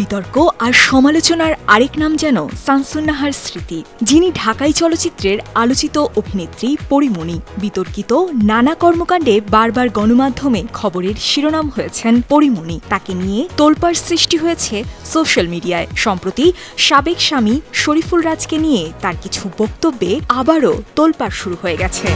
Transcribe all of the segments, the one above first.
বিতর্ক আর সমালোচনার আরেক নাম যেন শামসুন নাহার স্মৃতি, যিনি ঢাকাই চলচ্চিত্রের আলোচিত অভিনেত্রী পরীমণি। বিতর্কিত নানা কর্মকাণ্ডে বারবার গণমাধ্যমে খবরের শিরোনাম হয়েছেন পরীমণি। তাকে নিয়ে তোলপাড় সৃষ্টি হয়েছে সোশ্যাল মিডিয়ায়। সম্প্রতি সাবেক স্বামী শরীফুল রাজকে নিয়ে তার কিছু বক্তব্যে আবারও তোলপাড় শুরু হয়ে গেছে।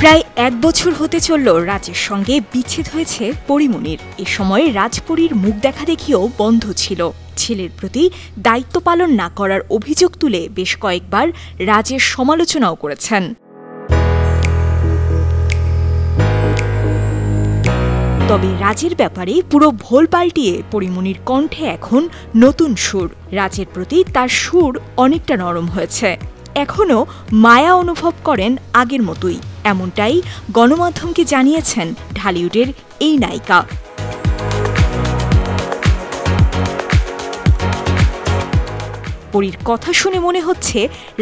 প্রায় 1 বছর হতে চলল রাজের সঙ্গে বিচ্ছেদ হয়েছে পরীমণির। এ সময় রাজপরীর মুখ দেখা দেখিও বন্ধ ছিল। ছেলের প্রতি দায়িত্ব পালন না করার অভিযোগ তুলে বেশ কয়েকবার রাজের সমালোচনাও করেছেন। তবে রাজের ব্যাপারে পুরো ভোল পাল্টিয়ে পরীমণির কণ্ঠে এখন নতুন সুর। রাজের প্রতি তার সুর অনেকটা নরম হয়েছে। এখনও মায়া অনুভব করেন আগের মতোই, এমনটাই গণমাধ্যমকে জানিয়েছেন ঢালিউডের এই নায়িকা। পরীর কথা শুনে মনে হচ্ছে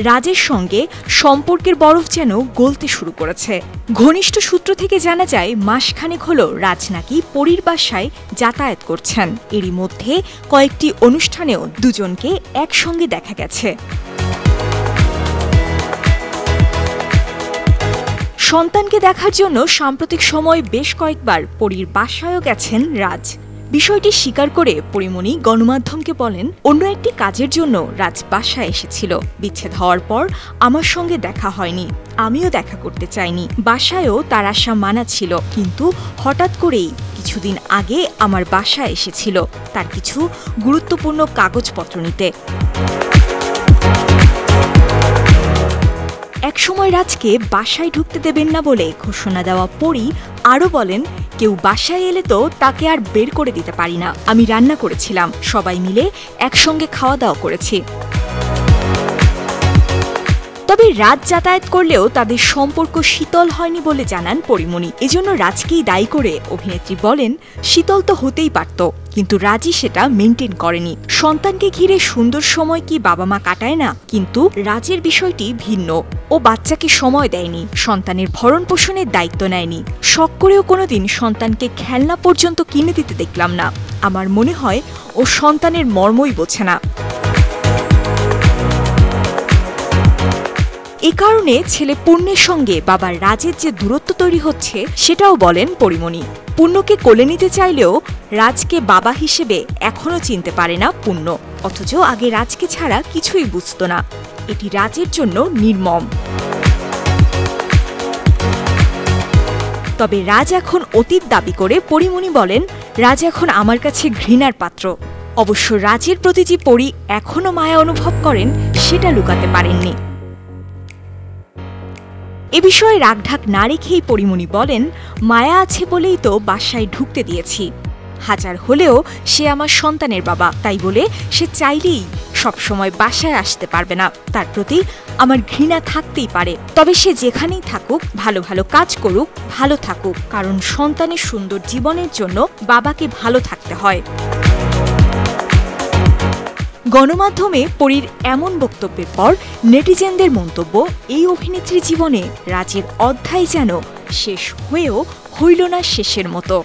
রাজের সঙ্গে সম্পর্কের বরফ যেন গলতে শুরু করেছে। ঘনিষ্ঠ সূত্র থেকে জানা যায়, মাসখানেক হল রাজ নাকি পরীর বাসায় যাতায়াত করছেন। এরই মধ্যে কয়েকটি অনুষ্ঠানেও দুজনকে একসঙ্গে দেখা গেছে। সন্তানকে দেখার জন্য সাম্প্রতিক সময় বেশ কয়েকবার পরীর বাসায়ও গেছেন রাজ। বিষয়টি স্বীকার করে পরীমণি গণমাধ্যমকে বলেন, অন্য একটি কাজের জন্য রাজ বাসায় এসেছিল। বিচ্ছেদ হওয়ার পর আমার সঙ্গে দেখা হয়নি, আমিও দেখা করতে চাইনি। বাসায়ও তার আসা মানা ছিল, কিন্তু হঠাৎ করেই কিছুদিন আগে আমার বাসায় এসেছিল তার কিছু গুরুত্বপূর্ণ কাগজপত্র নিতে। একসময় রাজকে বাসায় ঢুকতে দেবেন না বলে ঘোষণা দেওয়া পরী আরও বলেন, কেউ বাসায় এলে তো তাকে আর বের করে দিতে পারি না। আমি রান্না করেছিলাম, সবাই মিলে একসঙ্গে খাওয়া দাওয়া করেছি। তবে রাজ যাতায়াত করলেও তাদের সম্পর্ক শীতল হয়নি বলে জানান পরীমণি। এজন্য রাজকেই দায়ী করে অভিনেত্রী বলেন, শীতল তো হতেই পারত, কিন্তু রাজই সেটা মেনটেন করেনি। সন্তানকে ঘিরে সুন্দর সময় কি বাবা মা কাটায় না? কিন্তু রাজের বিষয়টি ভিন্ন। ও বাচ্চাকে সময় দেয়নি, সন্তানের ভরণ পোষণের দায়িত্ব নেয়নি। শখ করেও কোনোদিন সন্তানকে খেলনা পর্যন্ত কিনে দিতে দেখলাম না। আমার মনে হয় ও সন্তানের মর্মই বোঝে না। এ কারণে ছেলে পূর্ণের সঙ্গে বাবার রাজের যে দূরত্ব তৈরি হচ্ছে সেটাও বলেন পরীমণি। পূর্ণকে কোলে নিতে চাইলেও রাজকে বাবা হিসেবে এখনও চিনতে পারে না পূর্ণ, অথচ আগে রাজকে ছাড়া কিছুই বুঝত না। এটি রাজের জন্য নির্মম। তবে রাজ এখন অতীত দাবি করে পরীমণি বলেন, রাজ এখন আমার কাছে ঘৃণার পাত্র। অবশ্য রাজের প্রতি যে পরী এখনও মায়া অনুভব করেন সেটা লুকাতে পারেননি। এ বিষয়ে রাগঢাক না রেখেই পরীমণি বলেন, মায়া আছে বলেই তো বাসায় ঢুকতে দিয়েছি। হাজার হলেও সে আমার সন্তানের বাবা, তাই বলে সে চাইলেই সবসময় বাসায় আসতে পারবে না। তার প্রতি আমার ঘৃণা থাকতেই পারে, তবে সে যেখানেই থাকুক, ভালো ভালো কাজ করুক, ভালো থাকুক, কারণ সন্তানের সুন্দর জীবনের জন্য বাবাকে ভালো থাকতে হয়। গণমাধ্যমে পরীর এমন বক্তব্যের পর নেটিজেনদের মন্তব্য, এই অভিনেত্রী জীবনে রাজের অধ্যায় যেন শেষ হয়েও হইল না শেষের মতো।